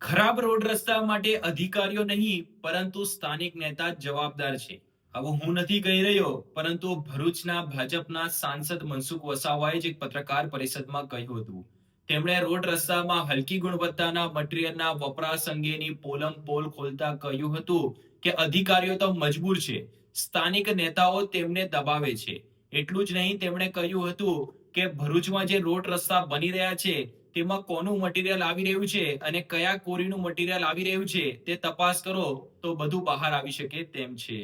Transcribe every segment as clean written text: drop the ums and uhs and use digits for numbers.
ખરાબ રોડ રસ્તા માટે અધિકારીઓ નહીં પરંતુ સ્થાનિક નેતા જ જવાબદાર છે. આવું હું નથી કહી રહ્યો, પરંતુ ભરૂચના ભાજપના સાંસદ મનસુખ વસાવાએ જ એક પત્રકાર પરિષદમાં કહ્યું હતું. તેમણે રોડ રસ્તામાં હલકી ગુણવત્તાના મટીરીયલના વપરાશ અંગેની પોલ ખોલતા કહ્યું હતું કે અધિકારીઓ તો મજબૂર છે, સ્થાનિક નેતાઓ તેમને દબાવે છે. એટલું જ નહીં, તેમણે કહ્યું હતું કે ભરૂચમાં જે રોડ રસ્તા બની રહ્યા છે તેમાં કોનું મટીરિયલ આવી રહ્યું છે અને કયા કોરીનું મટીરિયલ આવી રહ્યું છે તે તપાસ કરો તો બધું બહાર આવી શકે તેમ છે.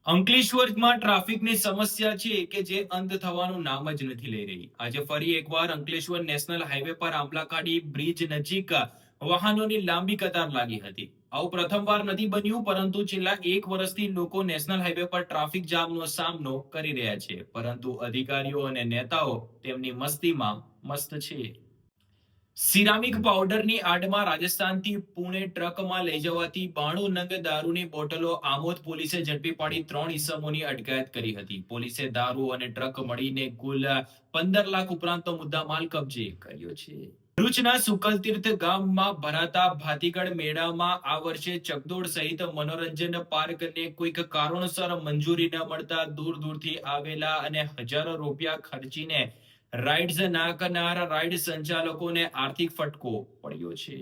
અંકલેશ્વરમાં ટ્રાફિકની સમસ્યા છે કે જે અંત થવાનું નામ જ નથી લઈ રહી. આજે ફરી એકવાર અંકલેશ્વર નેશનલ હાઈવે પર આંબલાકાડી બ્રિજ નજીક વાહનોની લાંબી કતાર લાગી હતી. આવું પ્રથમવાર નથી બન્યું, પરંતુ છેલ્લા 1 વર્ષથી લોકો નેશનલ હાઈવે પર ટ્રાફિક જામનો સામનો કરી રહ્યા છે, પરંતુ અધિકારીઓ અને નેતાઓ તેમની મસ્તીમાં મસ્ત છે. સિરામિક પાવડરની આડમાં રાજસ્થાનથી પુણે ટ્રકમાં લઈ જવાતી 92 નંગ દારૂની બોટલો આમોદ પોલીસે ઝડપી પાડી 3 ઇસમોની અટકાયત કરી હતી. પોલીસે દારૂ અને ટ્રક મળીને કુલ 15 લાખ ઉપરાંતનો મુદ્દામાલ કબજે કર્યો છે. ભરૂચના સુકલતીર્થ ગામમાં ભરાતા ભાતીગળ મેળામાં આ વર્ષે ચકદોડ સહિત મનોરંજન પાર્કને કોઈક કારણોસર મંજૂરી ન મળતા દૂર દૂરથી આવેલા અને હજારો રૂપિયા ખર્ચીને રાઇડ્સ નાખનાર રાઇડ સંચાલકોને આર્થિક ફટકો પડ્યો છે.